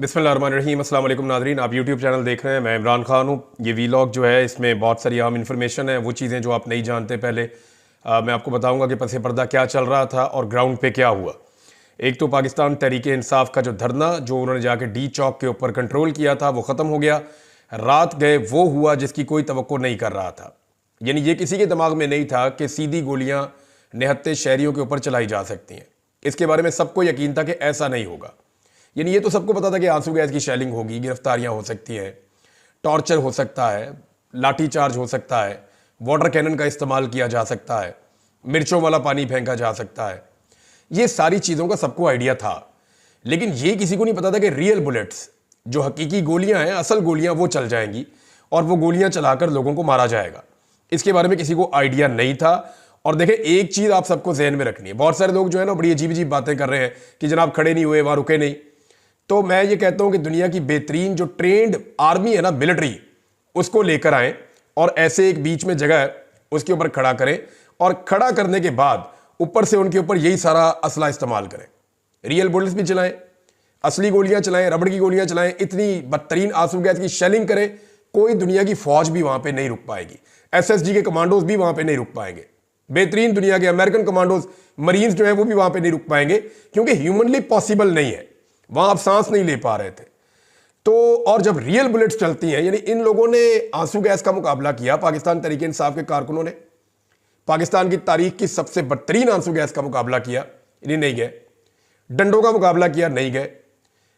बिस्मिल्लाहिर्रहमानिर्रहीम। अस्सलाम वालेकुम नाज़रीन, आप यूट्यूब चैनल देख रहे हैं। मैं इमरान खान हूँ। ये वीलॉग जो है इसमें बहुत सारी अहम इन्फॉर्मेशन है, वो चीज़ें जो आप नहीं जानते। पहले मैं आपको बताऊँगा कि पसे पर्दा क्या चल रहा था और ग्राउंड पे क्या हुआ। एक तो पाकिस्तान तहरीक इंसाफ का जो धरना जो उन्होंने जाके डी चौक के ऊपर कंट्रोल किया था वो ख़त्म हो गया। रात गए वो हुआ जिसकी कोई तवक्को नहीं कर रहा था। यानी ये किसी के दिमाग में नहीं था कि सीधी गोलियाँ निहत्ते शहरियों के ऊपर चलाई जा सकती हैं। इसके बारे में सबको यकीन था कि ऐसा नहीं होगा। यानी ये तो सबको पता था कि आंसू गैस की शेलिंग होगी, गिरफ्तारियां हो सकती हैं, टॉर्चर हो सकता है, लाठी चार्ज हो सकता है, वाटर कैनन का इस्तेमाल किया जा सकता है, मिर्चों वाला पानी फेंका जा सकता है। ये सारी चीज़ों का सबको आइडिया था, लेकिन ये किसी को नहीं पता था कि रियल बुलेट्स जो हकीकी गोलियां हैं, असल गोलियां वो चल जाएंगी और वो गोलियां चलाकर लोगों को मारा जाएगा। इसके बारे में किसी को आइडिया नहीं था। और देखें, एक चीज़ आप सबको जहन में रखनी है। बहुत सारे लोग जो है ना बड़ी अजीब अजीब बातें कर रहे हैं कि जनाब खड़े नहीं हुए, वहाँ रुके नहीं। तो मैं ये कहता हूं कि दुनिया की बेहतरीन जो ट्रेंड आर्मी है ना, मिलिट्री, उसको लेकर आए और ऐसे एक बीच में जगह है उसके ऊपर खड़ा करें और खड़ा करने के बाद ऊपर से उनके ऊपर यही सारा असला इस्तेमाल करें। रियल बुलेट्स भी चलाएं, असली गोलियां चलाएं, रबड़ की गोलियां चलाएं, इतनी बदतरीन आंसू गैस की शेलिंग करें, कोई दुनिया की फौज भी वहां पर नहीं रुक पाएगी। SSG के कमांडोज भी वहां पर नहीं रुक पाएंगे। बेहतरीन दुनिया के अमेरिकन कमांडोज, मरीन्स जो है वो भी वहां पर नहीं रुक पाएंगे, क्योंकि ह्यूमनली पॉसिबल नहीं है। वहां आप सांस नहीं ले पा रहे थे। तो और जब रियल बुलेट्स चलती हैं, यानी इन लोगों ने आंसू गैस का मुकाबला किया, पाकिस्तान तहरीक इंसाफ के कारकुनों ने पाकिस्तान की तारीख की सबसे बदतरीन आंसू गैस का मुकाबला किया, यानी नहीं गए। डंडों का मुकाबला किया, नहीं गए।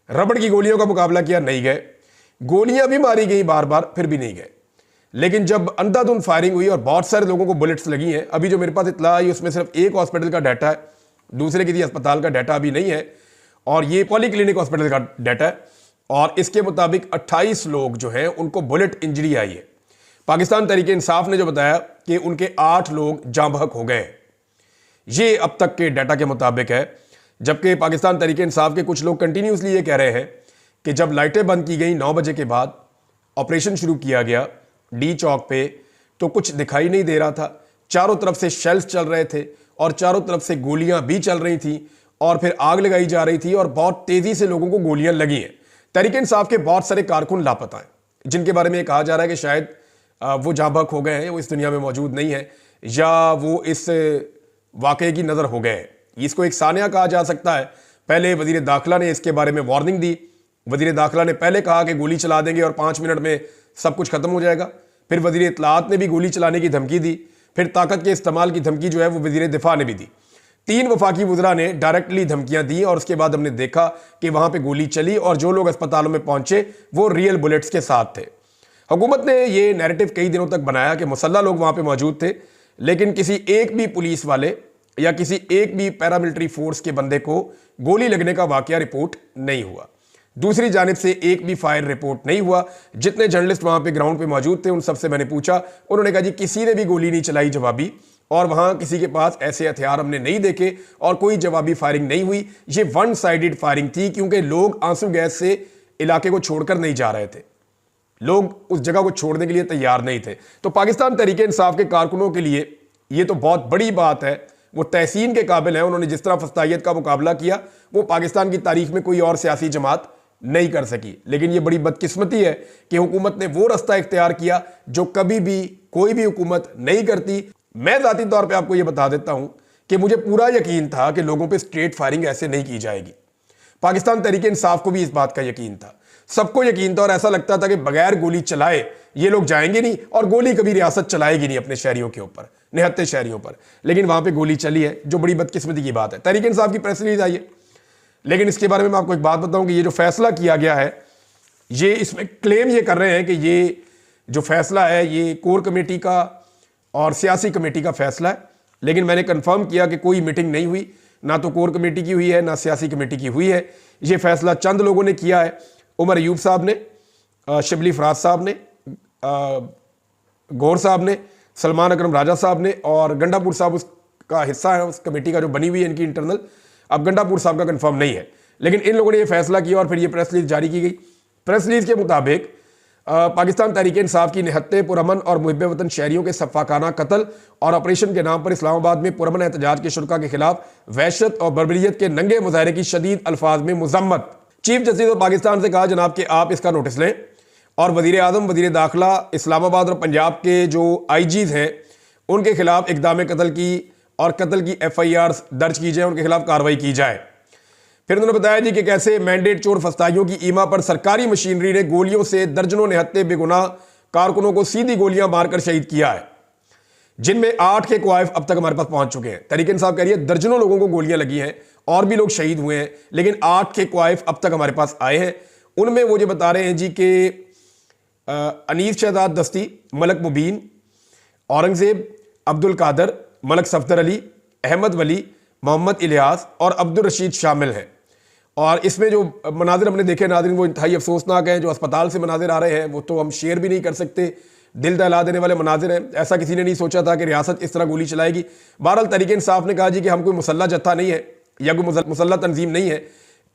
रबड़ की गोलियों का मुकाबला किया, नहीं गए। गोलियां भी मारी गई बार बार, फिर भी नहीं गए। लेकिन जब अंधाधुंध फायरिंग हुई और बहुत सारे लोगों को बुलेट्स लगी हैं, अभी जो मेरे पास इत्तला आई उसमें सिर्फ एक हॉस्पिटल का डाटा है, दूसरे किसी अस्पताल का डाटा अभी नहीं है, और ये पॉलीक्लिनिक हॉस्पिटल का डाटा है। और इसके मुताबिक 28 लोग जो हैं उनको बुलेट इंजरी आई है। पाकिस्तान तहरीक इंसाफ ने जो बताया कि उनके 8 लोग जाँ बहक हो गए। ये अब तक के डाटा के मुताबिक है। जबकि पाकिस्तान तहरीक इंसाफ के कुछ लोग कंटिन्यूसली ये कह रहे हैं कि जब लाइटें बंद की गई 9 बजे के बाद, ऑपरेशन शुरू किया गया डी चौक पे, तो कुछ दिखाई नहीं दे रहा था। चारों तरफ से शेल्स चल रहे थे और चारों तरफ से गोलियां भी चल रही थी और फिर आग लगाई जा रही थी और बहुत तेजी से लोगों को गोलियां लगी हैं। तहरीक इंसाफ के बहुत सारे कारकुन लापता हैं, जिनके बारे में कहा जा रहा है कि शायद वो जाँ बहक हो गए हैं, वो इस दुनिया में मौजूद नहीं है, या वो इस वाकये की नज़र हो गए हैं। इसको एक सानिया कहा जा सकता है। पहले वजीर दाखिला ने इसके बारे में वार्निंग दी। वजीर दाखिला ने पहले कहा कि गोली चला देंगे और 5 मिनट में सब कुछ खत्म हो जाएगा। फिर वजीर इत्तलाआत ने भी गोली चलाने की धमकी दी। फिर ताकत के इस्तेमाल की धमकी जो है वो वजीर दिफा ने भी दी। 3 वफाकी वज़रा ने डायरेक्टली धमकियां दी और उसके बाद हमने देखा कि वहां पे गोली चली और जो लोग अस्पतालों में पहुंचे वो रियल बुलेट्स के साथ थे। हुकूमत ने ये नैरेटिव कई दिनों तक बनाया कि मुसल्ला लोग वहां पे मौजूद थे, लेकिन किसी एक भी पुलिस वाले या किसी एक भी पैरामिलिट्री फोर्स के बंदे को गोली लगने का वाकया रिपोर्ट नहीं हुआ। दूसरी जानिब से एक भी फायर रिपोर्ट नहीं हुआ। जितने जर्नलिस्ट वहां पे ग्राउंड पे मौजूद थे उन सबसे मैंने पूछा, उन्होंने कहा जी किसी ने भी गोली नहीं चलाई जवाबी, और वहां किसी के पास ऐसे हथियार हमने नहीं देखे और कोई जवाबी फायरिंग नहीं हुई। ये वन साइडेड फायरिंग थी, क्योंकि लोग आंसू गैस से इलाके को छोड़कर नहीं जा रहे थे, लोग उस जगह को छोड़ने के लिए तैयार नहीं थे। तो पाकिस्तान तहरीक इंसाफ के कारकुनों के लिए ये तो बहुत बड़ी बात है, वो तहसीन के काबिल है। उन्होंने जिस तरह फस्तायत का मुकाबला किया वो पाकिस्तान की तारीख में कोई और सियासी जमात नहीं कर सकी। लेकिन ये बड़ी बदकिस्मती है कि हुकूमत ने वो रास्ता इख्तियार किया जो कभी भी कोई भी हुकूमत नहीं करती। मैं जाती तौर पे आपको ये बता देता हूं कि मुझे पूरा यकीन था कि लोगों पे स्ट्रेट फायरिंग ऐसे नहीं की जाएगी। पाकिस्तान तहरीक इंसाफ को भी इस बात का यकीन था, सबको यकीन था, और ऐसा लगता था कि बगैर गोली चलाए ये लोग जाएंगे नहीं और गोली कभी रियासत चलाएगी नहीं अपने शहरियों के ऊपर, निहत्ते शहरियों पर। लेकिन वहां पर गोली चली है, जो बड़ी बदकिस्मती की बात है। तहरीक इंसाफ की प्रेस रिलीज आई है, लेकिन इसके बारे में मैं आपको एक बात बताऊं कि ये जो फैसला किया गया है, ये इसमें क्लेम ये कर रहे हैं कि ये जो फैसला है ये कोर कमेटी का और सियासी कमेटी का फैसला है। लेकिन मैंने कंफर्म किया कि कोई मीटिंग नहीं हुई, ना तो कोर कमेटी की हुई है ना सियासी कमेटी की हुई है। ये फैसला चंद लोगों ने किया है। उमर अयूब साहब ने, शिबली फराज साहब ने, गौर साहब ने, सलमान अकरम राजा साहब ने, और गंडापुर साहब उसका हिस्सा है, उस कमेटी का जो बनी हुई है इनकी इंटरनल। अब गंडापुर साहब का कंफर्म नहीं है, लेकिन इन लोगों ने यह फैसला किया और फिर ये प्रेस रिलीज जारी की गई। प्रेस रिलीज के मुताबिक पाकिस्तान तहरीक इंसाफ की निहत्ते पुरअमन और मुहिब वतन शहरियों के सफ़ाकाना कत्ल और ऑपरेशन के नाम पर इस्लामाबाद में पुरअमन एहतजाज के शुरका के खिलाफ वहशत और बर्बरियत के नंगे मुजाहरे की शदीद अल्फाज में मुजम्मत। चीफ जस्टिस ऑफ पाकिस्तान से कहा जनाब कि आप इसका नोटिस लें और वजीर आजम, वजीर दाखिला, इस्लामाबाद और पंजाब के जो आईजीज हैं उनके खिलाफ इक़दाम कत्ल की और कत्ल की FIR दर्ज की जाए, उनके खिलाफ कार्रवाई की जाए। फिर उन्होंने बताया जी कि कैसे मैंडेट चोर फस्ताइयों की ईमा पर सरकारी मशीनरी ने गोलियों से दर्जनों निहत्ते बेगुनाह कारकुनों को सीधी गोलियां मारकर शहीद किया है, जिनमें 8 के क्वाइफ अब तक हमारे पास पहुंच चुके हैं। तहरीक इंसाफ कह रही है दर्जनों लोगों को गोलियां लगी हैं और भी लोग शहीद हुए हैं, लेकिन 8 के क्वाइफ अब तक हमारे पास आए हैं। उनमें वो जो बता रहे हैं जी कि अनीस शहजाद दस्ती, मलक मुबीन, औरंगजेब, अब्दुल कादर, मलक सफदर अली, अहमद वली, मोहम्मद इलियास और अब्दुल रशीद शामिल हैं। और इसमें जो मनाजिर हमने देखे नाज़रीन वो इंतहाई अफसोसनाक हैं। जो अस्पताल से मनाजिर आ रहे हैं वो तो हम शेयर भी नहीं कर सकते, दिल दहला देने वाले मनाजिर हैं। ऐसा किसी ने नहीं सोचा था कि रियासत इस तरह गोली चलाएगी। बहरहाल तहरीक इंसाफ ने कहा जी कि हम कोई मुसल्ला जत्था नहीं है या कोई मुसल्ला तंजीम नहीं है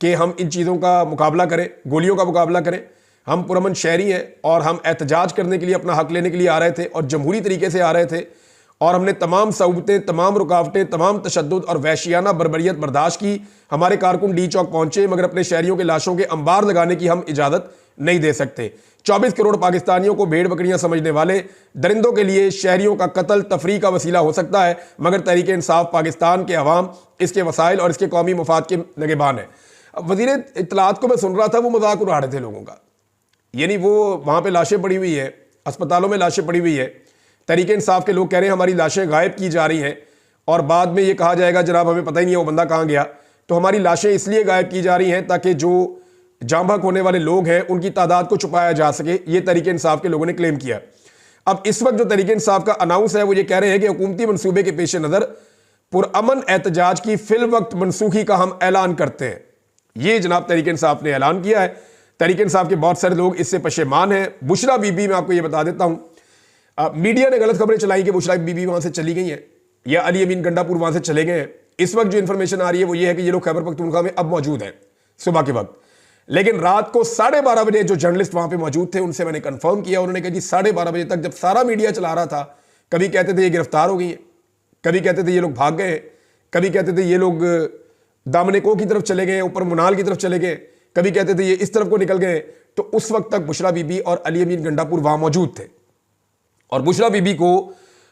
कि हम इन चीज़ों का मुकाबला करें, गोलियों का मुकाबला करें। हम पुरअमन शहरी हैं और हम एहतजाज करने के लिए, अपना हक लेने के लिए आ रहे थे और जमहूरी तरीके से आ रहे थे और हमने तमाम सऊबतें, तमाम रुकावटें, तमाम तशद्दुद और वहशियाना बर्बरियत बर्दाश्त की। हमारे कारकुन डी चौक पहुंचे मगर अपने शहरियों के लाशों के अंबार लगाने की हम इजाज़त नहीं दे सकते। 24 करोड़ पाकिस्तानियों को भेड़ बकरियां समझने वाले दरिंदों के लिए शहरियों का कत्ल तफरीह का वसीला हो सकता है, मगर तहरीक इंसाफ पाकिस्तान के अवाम, इसके वसाइल और इसके कौमी मफाद के नगेबान है। अब वज़ीर इत्तलात को मैं सुन रहा था, वो मजाक उड़ा रहे थे लोगों का, यानी वो वहाँ पर लाशें पड़ी हुई है, अस्पतालों में लाशें पड़ी हुई है। तहरीक इंसाफ के लोग कह रहे हैं हमारी लाशें गायब की जा रही हैं और बाद में ये कहा जाएगा जनाब हमें पता ही नहीं है वो बंदा कहाँ गया। तो हमारी लाशें इसलिए गायब की जा रही हैं ताकि जो जांबहक होने वाले लोग हैं उनकी तादाद को छुपाया जा सके, ये तहरीक इंसाफ के लोगों ने क्लेम किया। अब इस वक्त जो तहरीक इंसाफ का अनाउंस है वो ये कह रहे हैं कि हुकूमती मनसूबे के पेश नज़र पुरअमन एहतजाज की फिल वक्त मनसूखी का हम ऐलान करते हैं। ये जनाब तहरीक इंसाफ ने ऐलान किया है। तहरीक इंसाफ के बहुत सारे लोग इससे पशेमान हैं। बुशरा बीबी, मैं आपको ये बता देता हूँ, मीडिया ने गलत खबरें चलाई कि बुशरा बीबी वहां से चली गई हैं या अली अमीन गंडापुर वहां से चले गए हैं। इस वक्त जो इंफॉर्मेशन आ रही है वो ये है कि ये लोग खैबर पख्तूनख्वा में अब मौजूद हैं सुबह के वक्त। लेकिन रात को 12:30 बजे जो जर्नलिस्ट वहां पे मौजूद थे उनसे मैंने कंफर्म किया, उन्होंने कहा जी 12:30 बजे तक जब सारा मीडिया चला रहा था, कभी कहते थे ये गिरफ्तार हो गई है, कभी कहते थे ये लोग भाग गए, कभी कहते थे ये लोग दामनेको की तरफ चले गए, ऊपर मुनाल की तरफ चले गए, कभी कहते थे ये इस तरफ को निकल गए। तो उस वक्त तक बुशरा बीबी और अली अमीन गंडापुर वहां मौजूद थे और बुशरा बीबी को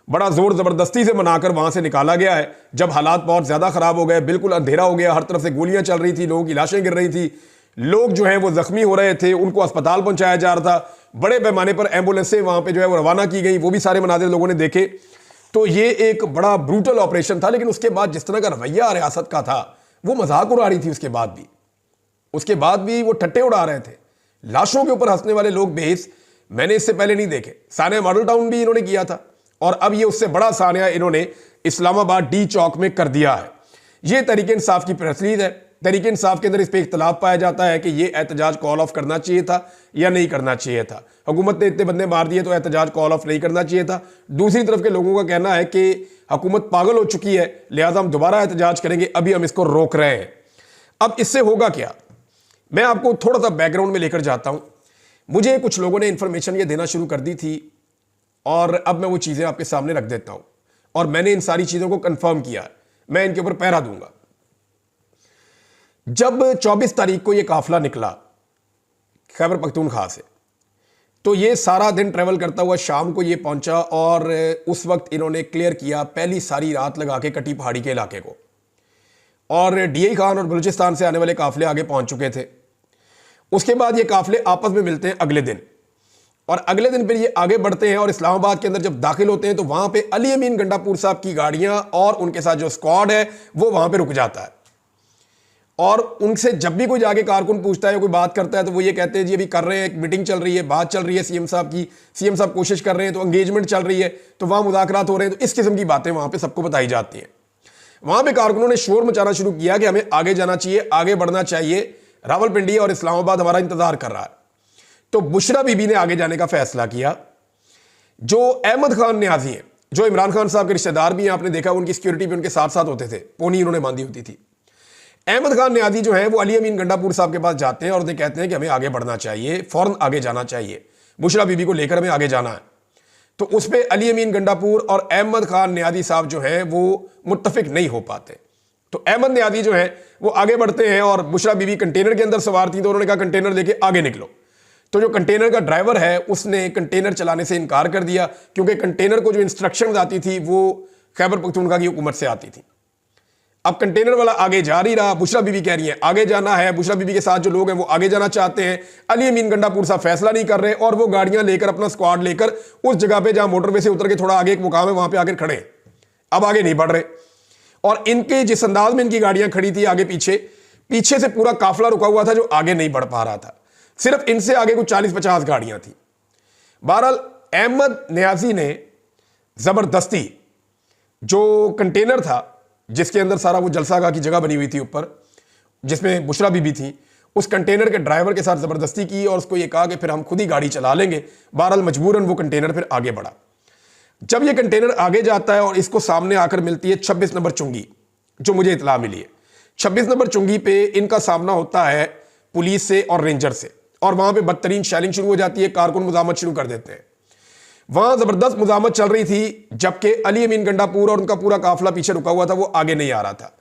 बड़ा जोर जबरदस्ती से मनाकर वहां से निकाला गया है। जब हालात बहुत ज्यादा खराब हो गए, बिल्कुल अंधेरा हो गया, हर तरफ से गोलियां चल रही थी, लोगों की लाशें गिर रही थी, लोग जो हैं वो जख्मी हो रहे थे, उनको अस्पताल पहुंचाया जा रहा था, बड़े पैमाने पर एम्बुलेंसें वहां पे जो है वो रवाना की गई, वो भी सारे मनाजिर लोगों ने देखे। तो ये एक बड़ा ब्रूटल ऑपरेशन था। लेकिन उसके बाद जिस तरह का रवैया रियासत का था वो मजाक उड़ा रही थी। उसके बाद भी वो ठट्टे उड़ा रहे थे, लाशों के ऊपर हंसने वाले लोग बेहिस मैंने इससे पहले नहीं देखे। सानिया मॉडल टाउन भी इन्होंने किया था और अब ये उससे बड़ा सानिया इन्होंने इस्लामाबाद डी चौक में कर दिया है। ये तहरीक इंसाफ की प्रेस रिलीज है। तहरीक इंसाफ के अंदर इस पर इख्तलाफ पाया जाता है कि ये एहतजाज कॉल ऑफ करना चाहिए था या नहीं करना चाहिए था। हुकूमत ने इतने बंदे मार दिए तो एहतजाज कॉल ऑफ नहीं करना चाहिए था। दूसरी तरफ के लोगों का कहना है कि हुकूमत पागल हो चुकी है, लिहाजा हम दोबारा एहतजाज करेंगे, अभी हम इसको रोक रहे हैं। अब इससे होगा क्या, मैं आपको थोड़ा सा बैकग्राउंड में लेकर जाता हूं। मुझे कुछ लोगों ने इंफॉर्मेशन ये देना शुरू कर दी थी और अब मैं वो चीज़ें आपके सामने रख देता हूं और मैंने इन सारी चीज़ों को कंफर्म किया है, मैं इनके ऊपर पहरा दूंगा। जब 24 तारीख को ये काफिला निकला खैबर पख्तूनख्वा से, तो ये सारा दिन ट्रैवल करता हुआ शाम को ये पहुंचा और उस वक्त इन्होंने क्लियर किया पहली सारी रात लगा के कटी पहाड़ी के इलाके को, और डीआई खान और बलूचिस्तान से आने वाले काफिले आगे पहुंच चुके थे। उसके बाद ये काफिले आपस में मिलते हैं अगले दिन और अगले दिन फिर ये आगे बढ़ते हैं और इस्लामाबाद के अंदर जब दाखिल होते हैं तो वहां पे अली अमीन गंडापुर साहब की गाड़ियां और उनके साथ जो स्क्वाड है वो वहां पे रुक जाता है। और उनसे जब भी कोई जाके कारकुन पूछता है, कोई बात करता है, तो वो ये कहते हैं जी अभी कर रहे हैं, एक मीटिंग चल रही है, बात चल रही है सीएम साहब की, सीएम साहब कोशिश कर रहे हैं, तो एंगेजमेंट चल रही है, तो वहां मुज़ाकरात हो रहे हैं। तो इस किस्म की बातें वहां पे सबको बताई जाती हैं। वहां पे कारकुनों ने शोर मचाना शुरू किया कि हमें आगे जाना चाहिए, आगे बढ़ना चाहिए, रावलपिंडी और इस्लामाबाद हमारा इंतजार कर रहा है। तो बुशरा बीबी ने आगे जाने का फैसला किया। जो अहमद खान न्याजी हैं, जो इमरान खान साहब के रिश्तेदार भी हैं, आपने देखा उनकी सिक्योरिटी भी उनके साथ साथ होते थे, पोनी उन्होंने बांधी होती थी। अहमद खान न्याजी जो है वो अली अमीन गंडापुर साहब के पास जाते हैं और उन्हें कहते हैं कि हमें आगे बढ़ना चाहिए, फौरन आगे जाना चाहिए, बुशरा बीबी को लेकर हमें आगे जाना है। तो उस पर अली अमीन गंडापुर और अहमद खान न्याजी साहब जो है वो मुत्तफिक नहीं हो पाते। तो अहमद न्याजी जो है वो आगे बढ़ते हैं और बुशरा बीबी कंटेनर के अंदर सवार थी, तो उन्होंने कहा कंटेनर लेके आगे निकलो। तो जो कंटेनर का ड्राइवर है उसने कंटेनर चलाने से इनकार कर दिया, क्योंकि कंटेनर को जो इंस्ट्रक्शन आती थी वो खैबर पख्तूनख्वा की हुकूमत से आती थी। अब कंटेनर वाला आगे जा ही रहा, बुशरा बीबी कह रही है आगे जाना है, बुशरा बीबी के साथ जो लोग हैं वो आगे जाना चाहते हैं। अली अमीन गंडापुर साहब फैसला नहीं कर रहे और वो गाड़ियां लेकर, अपना स्क्वाड लेकर उस जगह पे जहां मोटरवे से उतर के थोड़ा आगे एक मुकाम है वहां पे आकर खड़े हैं, अब आगे नहीं बढ़ रहे। और इनके जिस अंदाज में इनकी गाड़ियां खड़ी थी आगे पीछे, पीछे से पूरा काफिला रुका हुआ था जो आगे नहीं बढ़ पा रहा था, सिर्फ इनसे आगे कुछ 40-50 गाड़ियां थी। बहरहाल अहमद न्याजी ने जबरदस्ती जो कंटेनर था जिसके अंदर सारा वो जलसागाह की जगह बनी हुई थी ऊपर, जिसमें बुशरा बीबी थी, उस कंटेनर के ड्राइवर के साथ जबरदस्ती की और उसको ये कहा कि फिर हम खुद ही गाड़ी चला लेंगे। बहरहाल मजबूरन वो कंटेनर फिर आगे बढ़ा। जब ये कंटेनर आगे जाता है और इसको सामने आकर मिलती है 26 नंबर चुंगी, जो मुझे इतला मिली है, 26 नंबर चुंगी पे इनका सामना होता है पुलिस से और रेंजर से, और वहां पे बदतरीन शैलिंग शुरू हो जाती है, कारकुन मुजामत शुरू कर देते हैं। वहां जबरदस्त मुजामत चल रही थी, जबकि अली अमीन गंडापुर और उनका पूरा काफिला पीछे रुका हुआ था, वो आगे नहीं आ रहा था।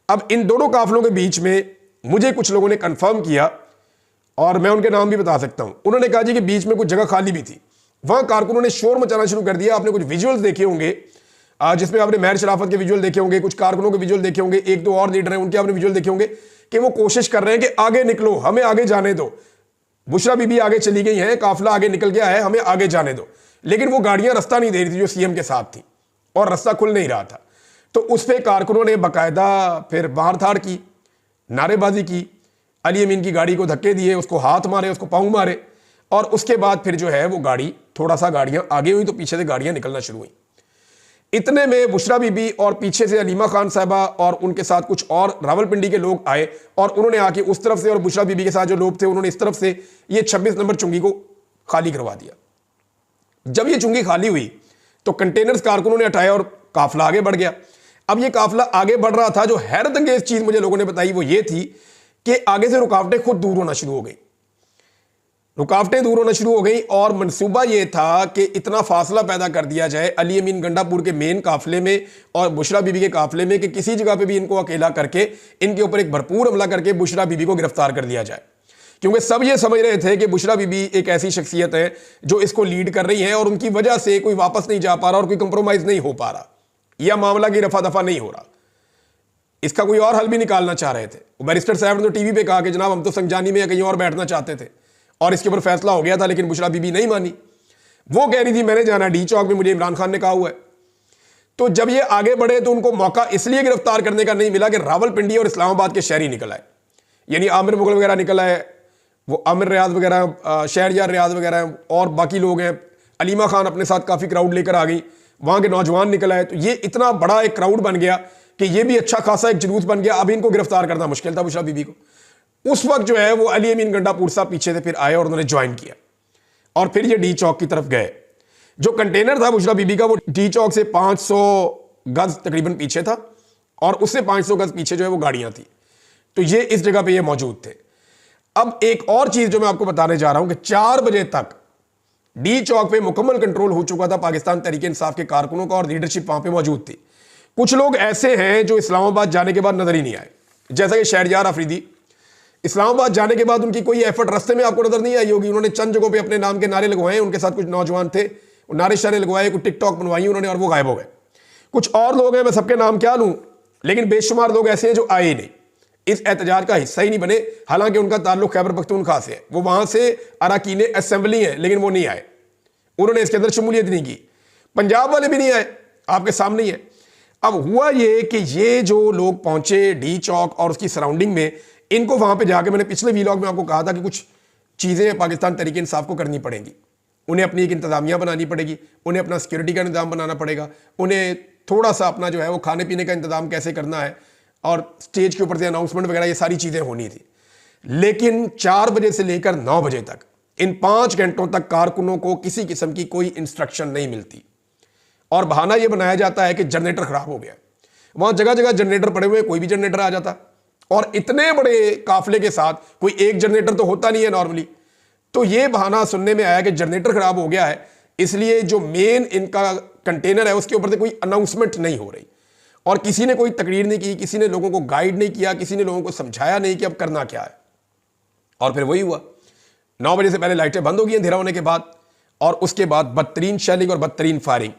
अब इन दोनों काफिलों के बीच में मुझे कुछ लोगों ने कंफर्म किया, और मैं उनके नाम भी बता सकता हूं। उन्होंने कहा जी कि बीच में कुछ जगह खाली भी थी, वहां कारकुनों ने शोर मचाना शुरू कर दिया। आपने कुछ विजुअल्स देखे होंगे, जिसमें आपने महर शराफत के विजुअल देखे होंगे, कुछ कारकुनों के विजुअल देखे होंगे, एक दो और लीडर हैं उनके आपने विजुअल देखे होंगे कि वो कोशिश कर रहे हैं कि आगे निकलो, हमें आगे जाने दो। बुशरा बीबी आगे चली गई है, काफिला आगे निकल गया है, हमें आगे जाने दो। लेकिन वो गाड़ियां रास्ता नहीं दे रही थी जो सीएम के साथ थी, और रास्ता खुल नहीं रहा था। तो उस पर कारकुनों ने बाकायदा फिर बाहर थाड़ की, नारेबाजी की, अली अमीन की गाड़ी को धक्के दिए, उसको हाथ मारे, उसको पाँव मारे, और उसके बाद फिर जो है वो गाड़ी, थोड़ा सा गाड़ियां आगे हुई तो पीछे से गाड़ियां निकलना शुरू हुई। इतने में बुशरा बीबी और पीछे से अलीमा खान साहबा और उनके साथ कुछ और रावलपिंडी के लोग आए, और उन्होंने आके उस तरफ से, और बुशरा बीबी के साथ जो लोग थे उन्होंने इस तरफ से ये 26 नंबर चुंगी को खाली करवा दिया। जब ये चुंगी खाली हुई तो कंटेनर्स कारकुनों ने हटाए और काफिला आगे बढ़ गया। अब ये काफिला आगे बढ़ रहा था, जो हैरत अंगेज चीज मुझे लोगों ने बताई वो ये थी कि आगे से रुकावटें खुद दूर होना शुरू हो गई, रुकावटें दूर होना शुरू हो गई, और मंसूबा ये था कि इतना फासला पैदा कर दिया जाए अली अमीन गंडापुर के मेन काफिले में और बुशरा बीबी के काफिले में कि किसी जगह पे भी इनको अकेला करके इनके ऊपर एक भरपूर हमला करके बुशरा बीबी को गिरफ्तार कर लिया जाए। क्योंकि सब ये समझ रहे थे कि बुशरा बीबी एक ऐसी शख्सियत है जो इसको लीड कर रही है, और उनकी वजह से कोई वापस नहीं जा पा रहा और कोई कंप्रोमाइज नहीं हो पा रहा, या मामला की रफा दफा नहीं हो रहा। इसका कोई और हल भी निकालना चाह रहे थे। बैरिस्टर साहब ने तो टीवी पे कहा कि जनाब हम तो संजानी में या कहीं और बैठना चाहते थे, और इसके ऊपर फैसला हो गया था, लेकिन बुशरा बीबी नहीं मानी। वो कह रही थी मैंने जाना डी चौक में, मुझे इमरान खान ने कहा हुआ है। तो जब ये आगे बढ़े तो उनको मौका इसलिए गिरफ्तार करने का नहीं मिला कि रावलपिंडी और इस्लामाबाद के शहरी निकल आए, यानी आमिर मुगल वगैरह निकल आए, वो आमिर रियाज वगैरह, शहरयार रियाज वगैरह, और बाकी लोग हैं। अलीमा खान अपने साथ काफ़ी क्राउड लेकर आ गई, वहाँ के नौजवान निकल आए। तो ये इतना बड़ा एक क्राउड बन गया कि ये भी अच्छा खासा एक जुलूस बन गया। अब इनको गिरफ्तार करना मुश्किल था बुशरा बीबी को। उस वक्त जो है वो अली अमीन गंडापुर साहब पीछे से फिर आए और उन्होंने ज्वाइन किया, और फिर ये डी चौक की तरफ गए। जो कंटेनर था बुशरा बीबी का वो डी चौक से 500 गज तकरीबन पीछे था, और उससे 500 गज पीछे जो है वो गाड़ियां थी। तो ये इस जगह पे ये मौजूद थे। अब एक और चीज जो मैं आपको बताने जा रहा हूं कि 4 बजे तक डी चौक पे मुकम्मल कंट्रोल हो चुका था पाकिस्तान तहरीक इंसाफ के कारकुनों का, और लीडरशिप वहां पे मौजूद थी। कुछ लोग ऐसे हैं जो इस्लामाबाद जाने के बाद नजर ही नहीं आए, जैसा कि शहरयार अफरीदी। इस्लामाबाद जाने के बाद उनकी कोई एफर्ट रास्ते में आपको नजर नहीं आई होगी। उन्होंने चंद जगहों पे अपने नाम के नारे लगवाए, उनके साथ कुछ नौजवान थे, नारे शारे लगवाए, कुछ टिकटॉक बनवाई उन्होंने, और वो गायब हो गए। कुछ और लोग हैं, मैं सबके नाम क्या लूं, लेकिन बेशुमार लोग ऐसे हैं जो आए ही नहीं, इस एहतजाज का हिस्सा ही नहीं बने। हालांकि उनका ताल्लुक खैबर पख्तूनख्वा से है, वो वहां से अरकान असेंबली है, लेकिन वो नहीं आए, उन्होंने इसके अंदर शमूलियत नहीं की। पंजाब वाले भी नहीं आए, आपके सामने ही है। अब हुआ ये कि ये जो लोग पहुंचे डी चौक और उसकी सराउंडिंग में, इनको वहां पे जाके, मैंने पिछले वीलॉग में आपको कहा था कि कुछ चीजें पाकिस्तान तहरीक इंसाफ को करनी पड़ेंगी। उन्हें अपनी एक इंतजामिया बनानी पड़ेगी, उन्हें अपना सिक्योरिटी का निज़ाम बनाना पड़ेगा, उन्हें थोड़ा सा अपना जो है वो खाने पीने का इंतजाम कैसे करना है, और स्टेज के ऊपर से अनाउंसमेंट वगैरह, ये सारी चीजें होनी थी। लेकिन 4 बजे से लेकर 9 बजे तक, इन 5 घंटों तक कारकुनों को किसी किस्म की कोई इंस्ट्रक्शन नहीं मिलती, और बहाना यह बनाया जाता है कि जनरेटर खराब हो गया। वहां जगह जगह जनरेटर पड़े हुए, कोई भी जनरेटर आ जाता, और इतने बड़े काफिले के साथ कोई एक जनरेटर तो होता नहीं है नॉर्मली। तो यह बहाना सुनने में आया कि जनरेटर खराब हो गया है, इसलिए जो मेन इनका कंटेनर है उसके ऊपर से कोई अनाउंसमेंट नहीं हो रही, और किसी ने कोई तकरीर नहीं की, किसी ने लोगों को गाइड नहीं किया, किसी ने लोगों को समझाया नहीं कि अब करना क्या है। और फिर वही हुआ, 9 बजे से पहले लाइटें बंद हो गई अंधेरा होने के बाद, और उसके बाद बदतरीन शेलिंग और बदतरीन फायरिंग।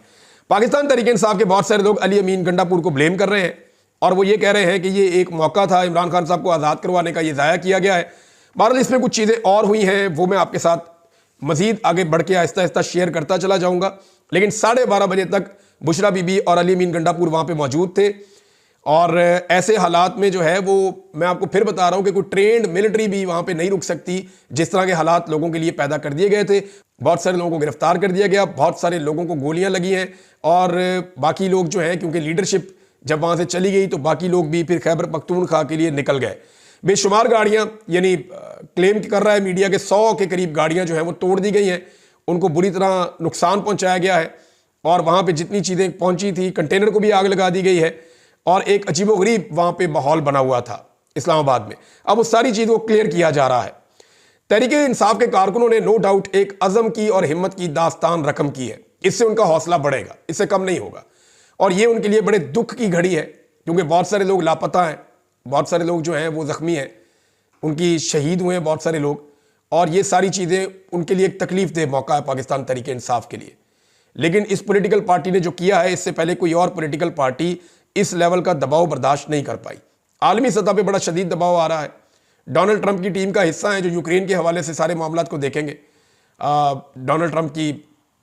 पाकिस्तान तहरीक इंसाफ के बहुत सारे लोग अली अमीन गंडापुर को ब्लेम कर रहे हैं और वो ये कह रहे हैं कि ये एक मौका था इमरान खान साहब को आज़ाद करवाने का, ये ज़ाया किया गया है। बहरहाल इसमें कुछ चीज़ें और हुई हैं, वो मैं आपके साथ मजीद आगे बढ़ के आहिस्ता आहिस्ता शेयर करता चला जाऊंगा। लेकिन 12:30 बजे तक बुशरा बीबी और अली अमीन गंडापुर वहाँ पे मौजूद थे, और ऐसे हालात में जो है वो मैं आपको फिर बता रहा हूं कि कोई ट्रेंड मिलिट्री भी वहां पे नहीं रुक सकती। जिस तरह के हालात लोगों के लिए पैदा कर दिए गए थे, बहुत सारे लोगों को गिरफ्तार कर दिया गया, बहुत सारे लोगों को गोलियां लगी हैं, और बाकी लोग जो हैं, क्योंकि लीडरशिप जब वहां से चली गई तो बाकी लोग भी फिर खैबर पख्तूनख्वा के लिए निकल गए। बेशुमार गाड़ियां, यानी क्लेम कर रहा है मीडिया के 100 के करीब गाड़ियां जो हैं वो तोड़ दी गई हैं, उनको बुरी तरह नुकसान पहुंचाया गया है, और वहां पे जितनी चीज़ें पहुंची थी, कंटेनर को भी आग लगा दी गई है, और एक अजीबोगरीब वहां पे माहौल बना हुआ था इस्लामाबाद में। अब उस सारी चीज़ को क्लियर किया जा रहा है। तहरीक इंसाफ के कारकुनों ने नो डाउट एक अज़म की और हिम्मत की दास्तान रकम की है, इससे उनका हौसला बढ़ेगा, इससे कम नहीं होगा। और ये उनके लिए बड़े दुख की घड़ी है, क्योंकि बहुत सारे लोग लापता हैं, बहुत सारे लोग जो हैं वो ज़ख्मी हैं, उनकी शहीद हुए हैं बहुत सारे लोग, और ये सारी चीज़ें उनके लिए एक तकलीफ दे मौका है पाकिस्तान तहरीक इंसाफ के लिए। लेकिन इस पॉलिटिकल पार्टी ने जो किया है, इससे पहले कोई और पॉलिटिकल पार्टी इस लेवल का दबाव बर्दाश्त नहीं कर पाई। आलमी सतह पे बड़ा शदीद दबाव आ रहा है। डोनाल्ड ट्रंप की टीम का हिस्सा है जो यूक्रेन के हवाले से सारे मामलात को देखेंगे। डोनाल्ड ट्रंप की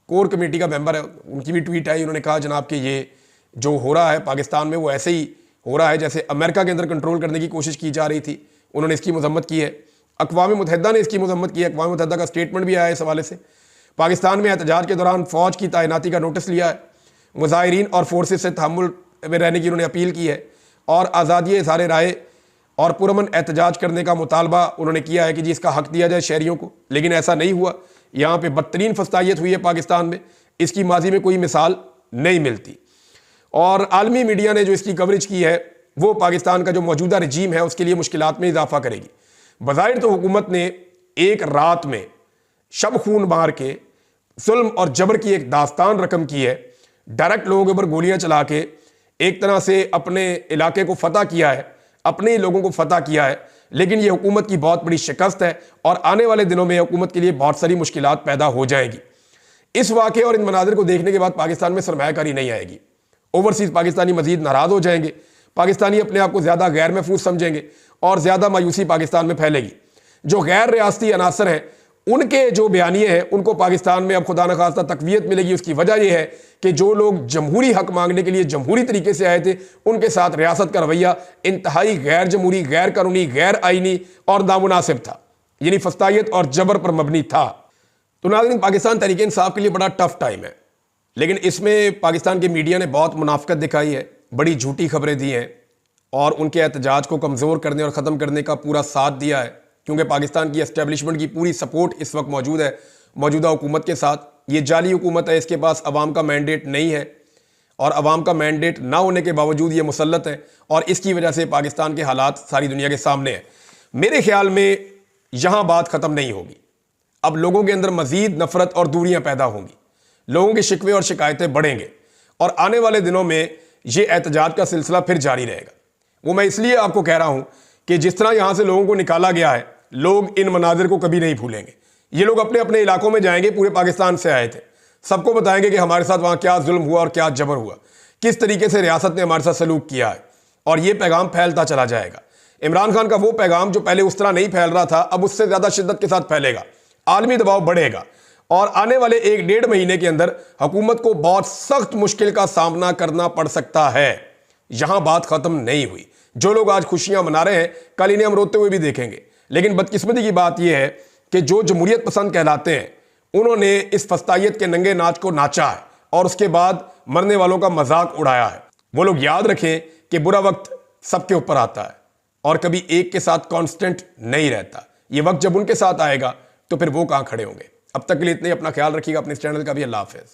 कोर कमेटी का मेंबर है, उनकी भी ट्वीट आई, उन्होंने कहा जनाब कि ये जो हो रहा है पाकिस्तान में वो ऐसे ही हो रहा है जैसे अमेरिका के अंदर कंट्रोल करने की कोशिश की जा रही थी। उन्होंने इसकी मजम्मत की है, अक़वाम मुत्तहिदा ने इसकी मजम्मत की है, अक़वाम मुत्तहिदा का स्टेटमेंट भी आया है इस हवाले से। पाकिस्तान में एहतजाज के दौरान फ़ौज की तैनाती का नोटिस लिया है, मुजाहिरीन और फोर्सेस से तहम्मुल में रहने की उन्होंने अपील की है, और आज़ादी इज़हार राय और पुरअमन एहतजाज करने का मुतालबा उन्होंने किया है कि जी इसका हक दिया जाए शहरियों को। लेकिन ऐसा नहीं हुआ, यहाँ पे बदतरीन फस्तायत हुई है पाकिस्तान में, इसकी माजी में कोई मिसाल नहीं मिलती। और आलमी मीडिया ने जो इसकी कवरेज की है वो पाकिस्तान का जो मौजूदा रजीम है उसके लिए मुश्किलात में इजाफा करेगी। बज़ाहिर तो हुकूमत ने एक रात में शब खून मार के जुल्म और जबर की एक दास्तान रकम की है, डायरेक्ट लोगों के ऊपर गोलियां चला के एक तरह से अपने इलाके को फतह किया है, अपने ही लोगों को फतह किया है। लेकिन यह हुकूमत की बहुत बड़ी शिकस्त है, और आने वाले दिनों में हुकूमत के लिए बहुत सारी मुश्किलात पैदा हो जाएगी। इस वाक़े और इन मनाजिर को देखने के बाद पाकिस्तान में सरमायाकारी नहीं आएगी, ओवरसीज़ पाकिस्तानी मजीद नाराज़ हो जाएंगे, पाकिस्तानी अपने आप को ज़्यादा गैर महफूज समझेंगे, और ज़्यादा मायूसी पाकिस्तान में फैलेगी। जो गैर रियासती अनासर हैं उनके जो बयानिए हैं उनको पाकिस्तान में अब खुदा न खास्ता तकवीयत मिलेगी। उसकी वजह यह है कि जो लोग जमहूरी हक मांगने के लिए जमहूरी तरीके से आए थे, उनके साथ रियासत का रवैया इंतहाई गैर जमहूरी, गैर कानूनी, गैर आईनी और नामुनासिब था, यानी फस्तायत और जबर पर मबनी था। तो नाज़रीन, पाकिस्तान तहरीक इंसाफ के लिए बड़ा टफ टाइम है, लेकिन इसमें पाकिस्तान के मीडिया ने बहुत मुनाफिकत दिखाई है, बड़ी झूठी खबरें दी हैं, और उनके एहतजाज को कमज़ोर करने और ख़त्म करने का पूरा साथ दिया है, क्योंकि पाकिस्तान की एस्टेब्लिशमेंट की पूरी सपोर्ट इस वक्त मौजूद है मौजूदा हुकूमत के साथ। ये जाली हुकूमत है, इसके पास अवाम का मैंडेट नहीं है, और अवाम का मैंडेट ना होने के बावजूद ये मुसल्लत है, और इसकी वजह से पाकिस्तान के हालात सारी दुनिया के सामने हैं। मेरे ख्याल में यहाँ बात ख़त्म नहीं होगी, अब लोगों के अंदर मज़ीद नफ़रत और दूरियाँ पैदा होंगी, लोगों के शिकवे और शिकायतें बढ़ेंगे, और आने वाले दिनों में ये एहतजाज का सिलसिला फिर जारी रहेगा। वो मैं इसलिए आपको कह रहा हूँ कि जिस तरह यहाँ से लोगों को निकाला गया है, लोग इन मनाजिर को कभी नहीं भूलेंगे। ये लोग अपने अपने इलाकों में जाएंगे, पूरे पाकिस्तान से आए थे, सबको बताएंगे कि हमारे साथ वहाँ क्या जुल्म हुआ और क्या जबर हुआ, किस तरीके से रियासत ने हमारे साथ सलूक किया है, और ये पैगाम फैलता चला जाएगा। इमरान खान का वो पैगाम जो पहले उस तरह नहीं फैल रहा था, अब उससे ज़्यादा शिद्दत के साथ फैलेगा, आलमी दबाव बढ़ेगा, और आने वाले 1-1.5 महीने के अंदर हुकूमत को बहुत सख्त मुश्किल का सामना करना पड़ सकता है। यहाँ बात ख़त्म नहीं हुई। जो लोग आज खुशियाँ मना रहे हैं, कल इन्हें हम रोते हुए भी देखेंगे। लेकिन बदकिस्मती की बात यह है कि जो जमहूरियत पसंद कहलाते हैं, उन्होंने इस फस्तायत के नंगे नाच को नाचा है, और उसके बाद मरने वालों का मजाक उड़ाया है। वो लोग याद रखें कि बुरा वक्त सबके ऊपर आता है, और कभी एक के साथ कांस्टेंट नहीं रहता। ये वक्त जब उनके साथ आएगा तो फिर वो कहाँ खड़े होंगे। अब तक के लिए इतने, अपना ख्याल रखिएगा, अपने इस चैनल का भी। अल्लाह हाफ़िज़।